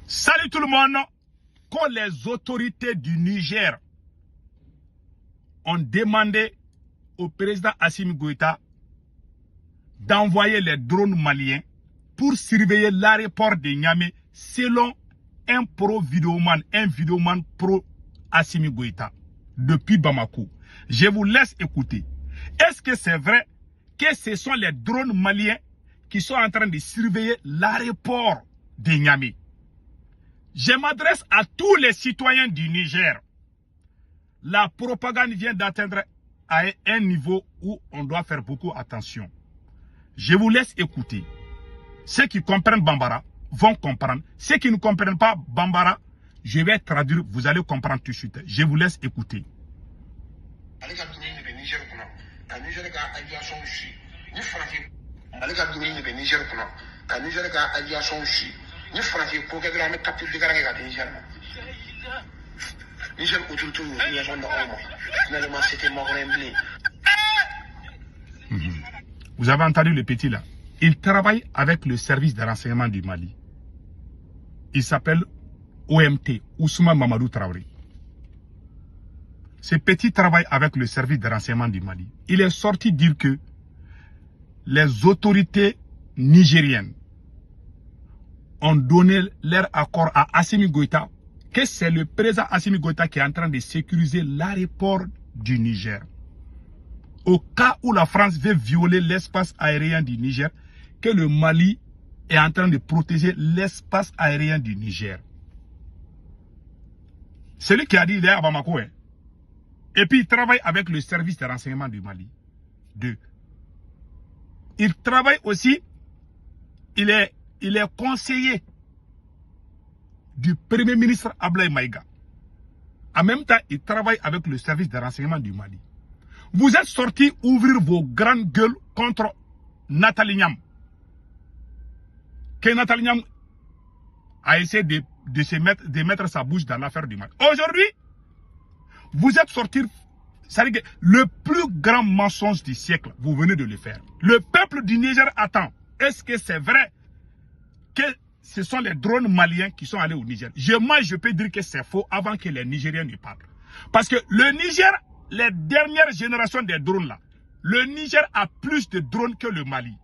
Salut tout le monde. Quand les autorités du Niger ont demandé au président Assimi Goïta d'envoyer les drones maliens pour surveiller l'aéroport de Niamey selon un vidéoman pro Assimi Goïta depuis Bamako. Je vous laisse écouter. Est-ce que c'est vrai que ce sont les drones maliens qui sont en train de surveiller l'aéroport de Niamey? Je m'adresse à tous les citoyens du Niger. La propagande vient d'atteindre à un niveau où on doit faire beaucoup attention. Je vous laisse écouter. Ceux qui comprennent Bambara vont comprendre. Ceux qui ne comprennent pas Bambara, je vais traduire, vous allez comprendre tout de suite. Je vous laisse écouter. Vous avez entendu le petit là. Il travaille avec le service de renseignement du Mali. Il s'appelle OMT, Ousmane Mamadou Traoré. Ce petit travaille avec le service de renseignement du Mali. Il est sorti dire que les autorités nigériennes ont donné leur accord à Assimi Goïta, que c'est le président Assimi Goïta qui est en train de sécuriser l'aéroport du Niger. Au cas où la France veut violer l'espace aérien du Niger, que le Mali est en train de protéger l'espace aérien du Niger. Celui qui a dit il est à Bamako. Hein. Et puis il travaille avec le service de renseignement du Mali. 2. Il travaille aussi, il est conseiller du premier ministre Ablaye Maïga. En même temps, il travaille avec le service de renseignement du Mali. Vous êtes sortis ouvrir vos grandes gueules contre Nathalie Niam. Que Nathalie Niam a essayé de mettre sa bouche dans l'affaire du Mali. Aujourd'hui, vous êtes sortis, c'est-à-dire que le plus grand mensonge du siècle, vous venez de le faire. Le peuple du Niger attend. Est-ce que c'est vrai que ce sont les drones maliens qui sont allés au Niger? Moi, je peux dire que c'est faux avant que les Nigériens ne parlent. Parce que le Niger, les dernières générations des drones là, le Niger a plus de drones que le Mali.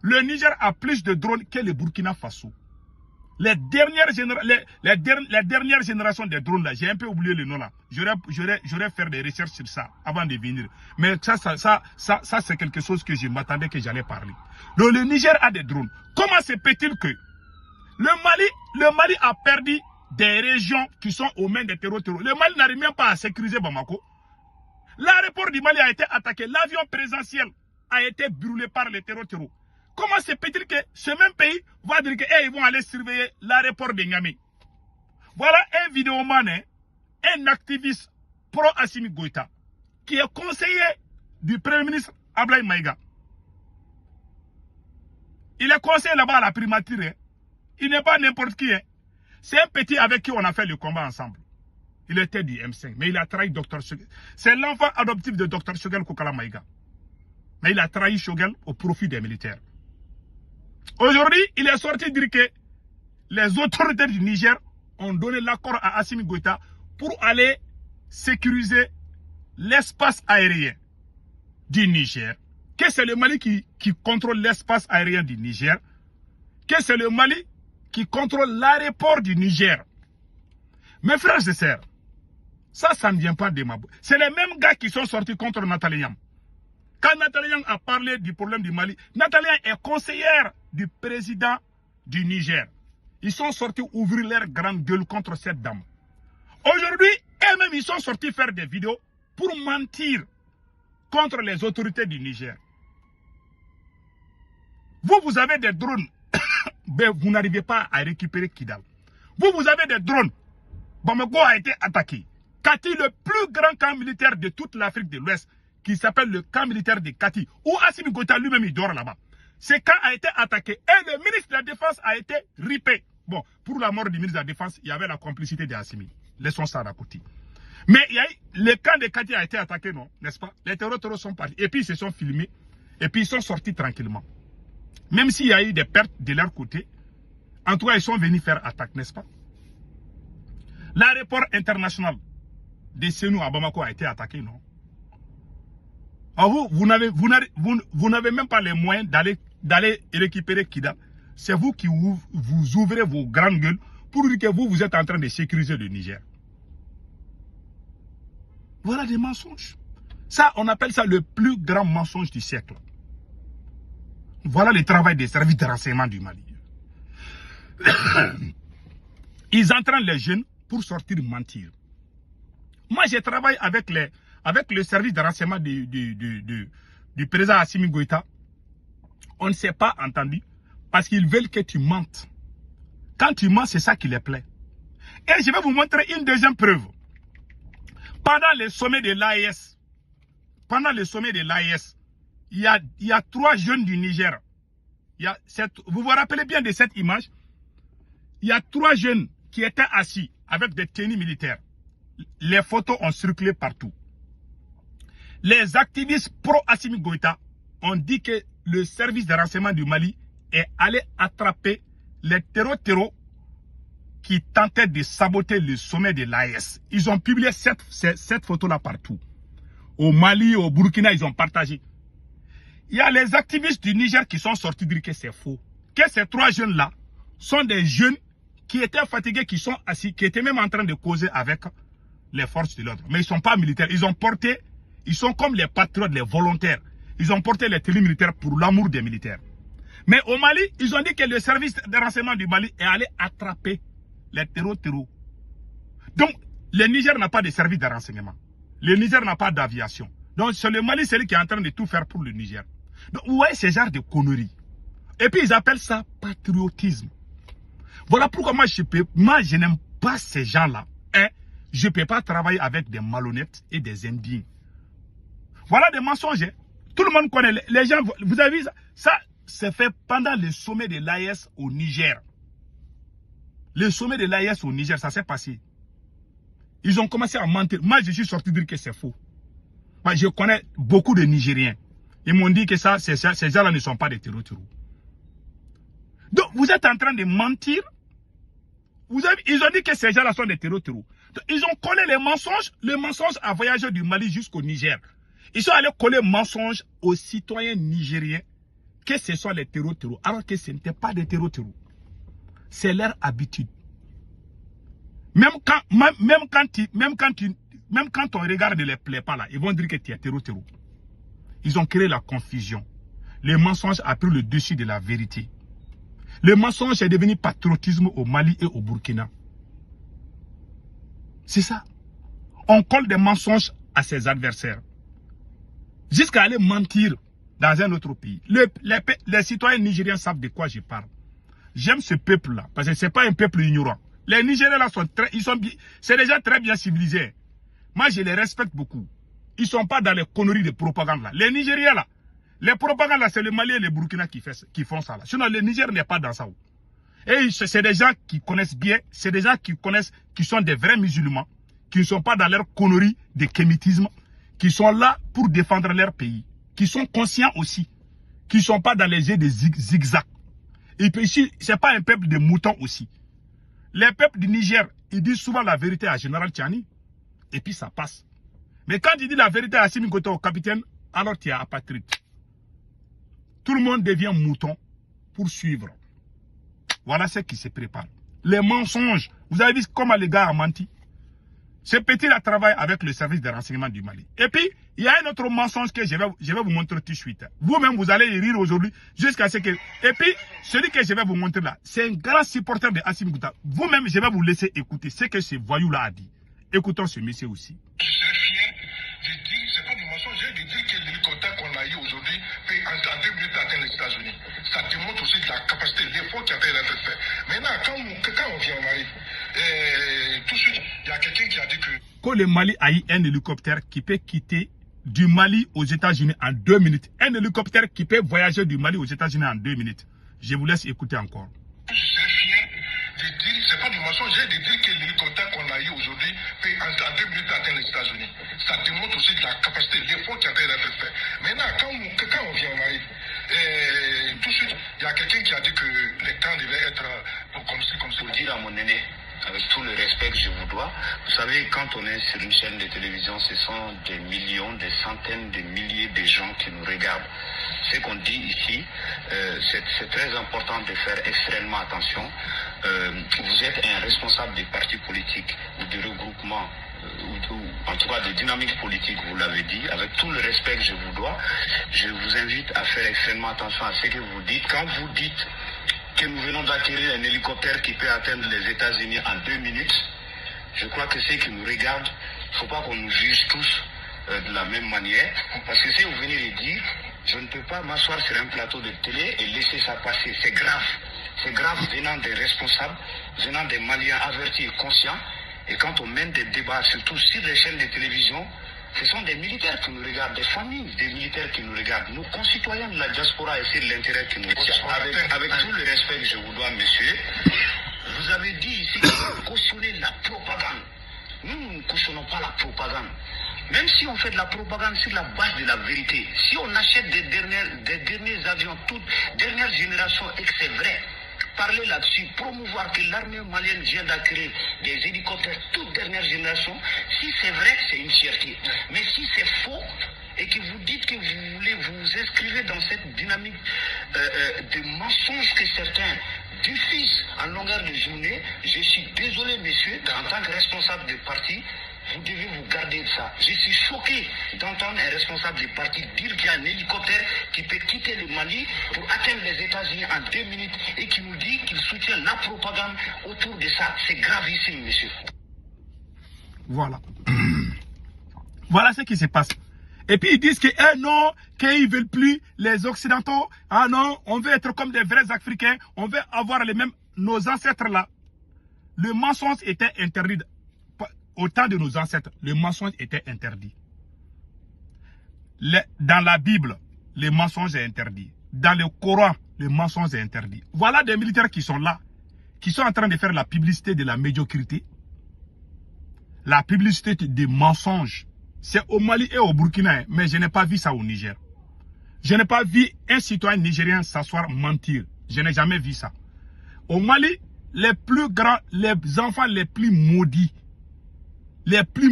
Le Niger a plus de drones que le Burkina Faso. Les dernières générations des drones là, j'ai un peu oublié le nom là. J'aurais faire des recherches sur ça avant de venir. Mais ça c'est quelque chose que je m'attendais que j'allais parler. Donc le Niger a des drones. Comment se peut-il que le Mali a perdu des régions qui sont aux mains des terroristes? Le Mali n'arrive même pas à sécuriser Bamako. L'aéroport du Mali a été attaqué. L'avion présidentiel a été brûlé par les terroristes. Comment se peut-il que ce même pays va dire qu'ils vont aller surveiller l'aéroport de Niamey? Voilà un vidéoman, un activiste pro-Assimi Goïta, qui est conseiller du premier ministre Ablaye Maïga. Il est conseiller là-bas à la primature. Il n'est pas n'importe qui. C'est un petit avec qui on a fait le combat ensemble. Il était du M5, mais il a trahi Dr Shogel. C'est l'enfant adoptif de Dr Shogel Kokala Maïga. Mais il a trahi Shogel au profit des militaires. Aujourd'hui, il est sorti dire que les autorités du Niger ont donné l'accord à Assimi Goïta pour aller sécuriser l'espace aérien du Niger. Que c'est le Mali qui contrôle l'espace aérien du Niger. Que c'est le Mali qui contrôle l'aéroport du Niger. Mes frères et sœurs, ça ne vient pas de ma bouche. C'est les mêmes gars qui sont sortis contre Nathalie Niam. Quand Nathalie Niam a parlé du problème du Mali, Nathalie Niam est conseillère du président du Niger. Ils sont sortis ouvrir leur grande gueule contre cette dame. Aujourd'hui, eux-mêmes, ils sont sortis faire des vidéos pour mentir contre les autorités du Niger. Vous avez des drones, mais vous n'arrivez pas à récupérer Kidal. Vous avez des drones. Bamako a été attaqué. Kati, le plus grand camp militaire de toute l'Afrique de l'Ouest, qui s'appelle le camp militaire de Kati, où Assimi Goïta lui-même il dort là-bas. Ce camp a été attaqué et le ministre de la Défense a été ripé. Bon, pour la mort du ministre de la Défense, il y avait la complicité d'Assimi. Laissons ça à côté. Mais le camp de Kati a été attaqué, non, n'est-ce pas? Les terroristes sont partis. Et puis ils se sont filmés. Et puis ils sont sortis tranquillement. Même s'il y a eu des pertes de leur côté, en tout cas, ils sont venus faire attaque, n'est-ce pas? L'aéroport international de Senou à Bamako a été attaqué, non? Alors vous n'avez même pas les moyens d'aller récupérer Kidal. C'est vous qui vous ouvrez vos grandes gueules pour dire que vous êtes en train de sécuriser le Niger. Voilà des mensonges. Ça, on appelle ça le plus grand mensonge du siècle. Voilà le travail des services de renseignement du Mali. Ils entraînent les jeunes pour sortir mentir. Moi, j'ai travaillé avec le service de renseignement du président Assimi Goïta. On ne s'est pas entendu parce qu'ils veulent que tu mentes. Quand tu mens, c'est ça qui les plaît. Et je vais vous montrer une deuxième preuve. Pendant le sommet de l'AES, il y a 3 jeunes du Niger. Vous vous rappelez bien de cette image? Il y a 3 jeunes qui étaient assis avec des tenues militaires. Les photos ont circulé partout. Les activistes pro-Assimi Goïta ont dit que le service de renseignement du Mali est allé attraper les terreaux qui tentaient de saboter le sommet de l'AES. Ils ont publié cette photo-là partout. Au Mali, au Burkina, ils ont partagé. Il y a les activistes du Niger qui sont sortis dire que c'est faux. Que ces 3 jeunes-là sont des jeunes qui étaient fatigués, qui sont assis, qui étaient même en train de causer avec les forces de l'ordre. Mais ils ne sont pas militaires. Ils sont comme les patriotes, les volontaires. Ils ont porté les tenues militaires pour l'amour des militaires. Mais au Mali, ils ont dit que le service de renseignement du Mali est allé attraper les terreaux. Donc, le Niger n'a pas de service de renseignement. Le Niger n'a pas d'aviation. Donc, c'est le Mali, c'est lui qui est en train de tout faire pour le Niger. Donc, vous voyez ce genre de conneries. Et puis, ils appellent ça patriotisme. Voilà pourquoi moi, je n'aime pas ces gens-là. Hein? Je ne peux pas travailler avec des malhonnêtes et des indignes. Voilà des mensonges. Hein? Tout le monde connaît. Les gens, vous avez vu ça? Ça, c'est fait pendant le sommet de l'AES au Niger. Le sommet de l'AES au Niger, ça s'est passé. Ils ont commencé à mentir. Moi, je suis sorti dire que c'est faux. Moi, je connais beaucoup de Nigériens. Ils m'ont dit que ces gens-là ne sont pas des terreaux. Donc, vous êtes en train de mentir. Ils ont dit que ces gens-là sont des terreaux. Ils ont collé les mensonges. Le mensonge a voyagé du Mali jusqu'au Niger. Ils sont allés coller mensonges aux citoyens nigériens que ce sont les terreaux, alors que ce n'était pas des terreaux. C'est leur habitude. Même quand on regarde les plaies pas là, ils vont dire que tu es terreau. Ils ont créé la confusion. Le mensonge a pris le dessus de la vérité. Le mensonge est devenu patriotisme au Mali et au Burkina. C'est ça. On colle des mensonges à ses adversaires. Jusqu'à aller mentir dans un autre pays. Les citoyens nigériens savent de quoi je parle. J'aime ce peuple-là, parce que ce n'est pas un peuple ignorant. Les Nigériens là c'est des gens très bien civilisés. Moi, je les respecte beaucoup. Ils ne sont pas dans les conneries de propagande là. Les Nigériens là, les propagandes là, c'est le Mali et le Burkina qui font ça là. Sinon, le Niger n'est pas dans ça. Et c'est des gens qui connaissent bien, c'est des gens qui sont des vrais musulmans, qui ne sont pas dans leur conneries de kémitisme, qui sont là pour défendre leur pays, qui sont conscients aussi, qui ne sont pas dans les jeux de zigzag. Et puis ici, ce n'est pas un peuple de moutons aussi. Les peuples du Niger, ils disent souvent la vérité à Général Tchani. Et puis ça passe. Mais quand il dit la vérité à Assimi Goïta au capitaine, alors tu es apatride. Tout le monde devient mouton pour suivre. Voilà ce qui se prépare. Les mensonges. Vous avez vu comment les gars ont menti. Ce petit-là travaille avec le service de renseignement du Mali. Et puis, il y a un autre mensonge que je vais vous montrer tout de suite. Vous-même, vous allez y rire aujourd'hui jusqu'à ce que... Et puis, celui que je vais vous montrer là, c'est un grand supporter de Assimi Goïta. Vous-même, je vais vous laisser écouter ce que ce voyou-là a dit. Écoutons ce monsieur aussi. Je serais fier de dire, c'est pas du mensonge, de dire que l'hélicoptère qu'on a eu aujourd'hui peut en 2 minutes atteindre les États-Unis. Ça démontre aussi la capacité, l'effort qui a été fait. Maintenant, quand on vient au Mali, tout de suite, il y a quelqu'un qui a dit que le Mali a eu un hélicoptère qui peut quitter du Mali aux États-Unis en 2 minutes. Un hélicoptère qui peut voyager du Mali aux États-Unis en 2 minutes. Je vous laisse écouter encore. Je serais fier de dire, c'est pas du mensonge, de dire que l'hélicoptère qu'on a eu aujourd'hui peut en 2 minutes atteindre les États-Unis. Ça démontre aussi la capacité, l'effort qui a été fait. Maintenant, quand on vient au Mali, tout de suite, il y a quelqu'un qui a dit que les temps devaient être comme ça. Pour dire à mon aîné avec tout le respect que je vous dois. Vous savez, quand on est sur une chaîne de télévision, ce sont des millions, des centaines de milliers de gens qui nous regardent. Ce qu'on dit ici, c'est très important de faire extrêmement attention. Vous êtes un responsable des partis politiques ou des regroupements, ou en tout cas des dynamiques politiques, vous l'avez dit. Avec tout le respect que je vous dois, je vous invite à faire extrêmement attention à ce que vous dites. Quand vous dites que nous venons d'atterrir un hélicoptère qui peut atteindre les États-Unis en 2 minutes, je crois que ceux qui nous regardent, il ne faut pas qu'on nous juge tous de la même manière. Parce que si vous venez de dire, je ne peux pas m'asseoir sur un plateau de télé et laisser ça passer. C'est grave. C'est grave venant des responsables, venant des Maliens avertis et conscients. Et quand on mène des débats, surtout sur les chaînes de télévision, ce sont des militaires qui nous regardent, des familles des militaires qui nous regardent, nos concitoyens de la diaspora et c'est l'intérêt qui nous regardent. Avec tout le respect que je vous dois, monsieur, vous avez dit ici que vous cautionnez la propagande. Nous ne cautionnons pas la propagande. Même si on fait de la propagande sur la base de la vérité, si on achète des derniers avions, toute dernière génération, et que c'est vrai, parler là-dessus, promouvoir que l'armée malienne vient d'acquérir des hélicoptères toute dernière génération, si c'est vrai, c'est une fierté. Mais si c'est faux, et que vous dites que vous voulez vous inscrire dans cette dynamique de mensonges que certains diffusent en longueur de journée, je suis désolé, messieurs, en tant que responsable de parti, vous devez vous garder de ça. Je suis choqué d'entendre un responsable du parti dire qu'il y a un hélicoptère qui peut quitter le Mali pour atteindre les États-Unis en 2 minutes et qui nous dit qu'il soutient la propagande autour de ça. C'est gravissime, monsieur. Voilà. Voilà ce qui se passe. Et puis ils disent que non, qu'ils ne veulent plus les Occidentaux. Ah non, on veut être comme des vrais Africains. On veut avoir les mêmes, nos ancêtres là. Le mensonge était interdit. Au temps de nos ancêtres, le mensonge était interdit. Dans la Bible, le mensonge est interdit. Dans le Coran, le mensonge est interdit. Voilà des militaires qui sont là, qui sont en train de faire la publicité de la médiocrité, la publicité des mensonges. C'est au Mali et au Burkina, mais je n'ai pas vu ça au Niger. Je n'ai pas vu un citoyen nigérien s'asseoir mentir. Je n'ai jamais vu ça. Au Mali, les plus grands, les enfants les plus maudits, les plus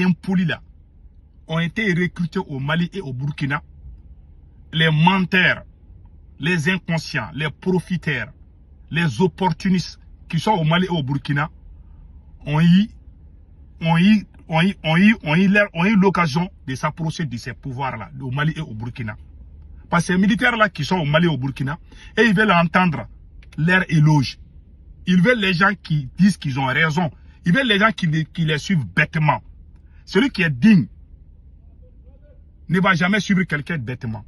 impolis là, ont été recrutés au Mali et au Burkina. Les menteurs, les inconscients, les profiteurs, les opportunistes qui sont au Mali et au Burkina ont eu l'occasion de s'approcher de ces pouvoirs-là, au Mali et au Burkina. Parce que ces militaires-là qui sont au Mali et au Burkina, et ils veulent entendre leur éloge. Ils veulent les gens qui disent qu'ils ont raison. Ils veulent les gens qui les suivent bêtement. Celui qui est digne ne va jamais suivre quelqu'un bêtement.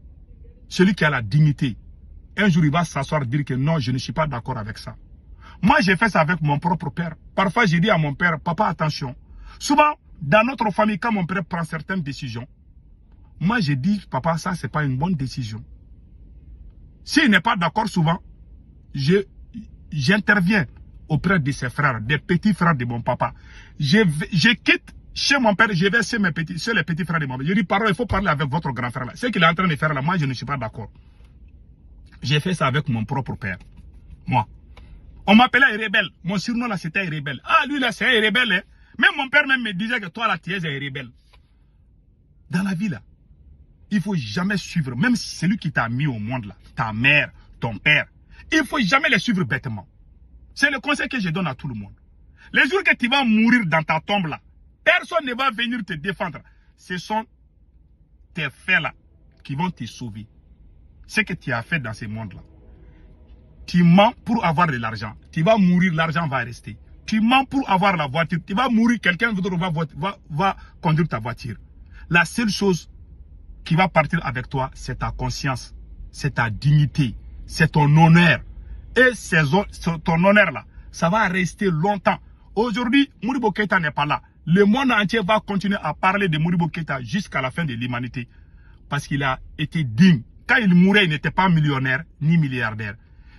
Celui qui a la dignité, un jour il va s'asseoir et dire que non, je ne suis pas d'accord avec ça. Moi, j'ai fait ça avec mon propre père. Parfois, j'ai dit à mon père, papa, attention. Souvent, dans notre famille, quand mon père prend certaines décisions, moi, j'ai dit, papa, ça, c'est pas une bonne décision. S'il n'est pas d'accord souvent, j'interviens auprès de ses frères, des petits frères de mon papa. Je quitte chez mon père, je vais chez les petits frères de mon père. Je dis, pardon, il faut parler avec votre grand frère là. Ce qu'il est en train de faire là, moi, je ne suis pas d'accord. J'ai fait ça avec mon propre père. Moi. On m'appelait un rebelle. Mon surnom là, c'était un rebelle. Ah, lui là, c'est un rebelle. Hein? Même mon père même me disait que toi là, tu es un rebelle. Dans la vie là, il ne faut jamais suivre, même si c'est lui qui t'a mis au monde là, ta mère, ton père, il ne faut jamais les suivre bêtement. C'est le conseil que je donne à tout le monde. Les jours que tu vas mourir dans ta tombe là, personne ne va venir te défendre. Ce sont tes faits là qui vont te sauver. Ce que tu as fait dans ce monde là. Tu mens pour avoir de l'argent. Tu vas mourir, l'argent va rester. Tu mens pour avoir la voiture. Tu vas mourir, quelqu'un va conduire ta voiture. La seule chose qui va partir avec toi, c'est ta conscience, c'est ta dignité, c'est ton honneur. Et ton honneur là, ça va rester longtemps. Aujourd'hui, Modibo Keïta n'est pas là. Le monde entier va continuer à parler de Modibo Keïta jusqu'à la fin de l'humanité. Parce qu'il a été digne. Quand il mourait, il n'était pas millionnaire ni milliardaire.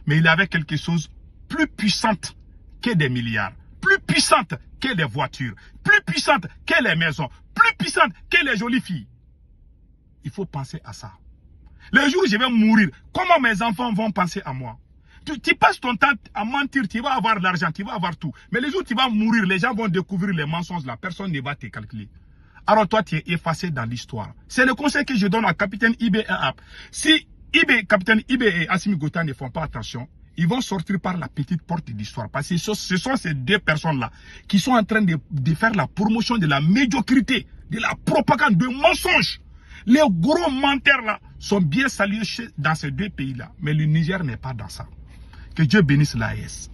Mais il avait quelque chose plus puissante que des milliards. Plus puissante que des voitures. Plus puissante que les maisons. Plus puissante que les jolies filles. Il faut penser à ça. Le jour où je vais mourir, comment mes enfants vont penser à moi? Tu passes ton temps à mentir, tu vas avoir de l'argent, tu vas avoir tout. Mais les jours où tu vas mourir, les gens vont découvrir les mensonges là. Personne ne va te calculer. Alors toi, tu es effacé dans l'histoire. C'est le conseil que je donne à Capitaine IB et App. Si Capitaine IB et Assimi Goïta ne font pas attention, ils vont sortir par la petite porte de l'histoire. Parce que ce sont ces deux personnes-là qui sont en train de faire la promotion de la médiocrité, de la propagande, de mensonges. Les gros menteurs là sont bien salués dans ces deux pays-là. Mais le Niger n'est pas dans ça. Que Dieu bénisse l'AES.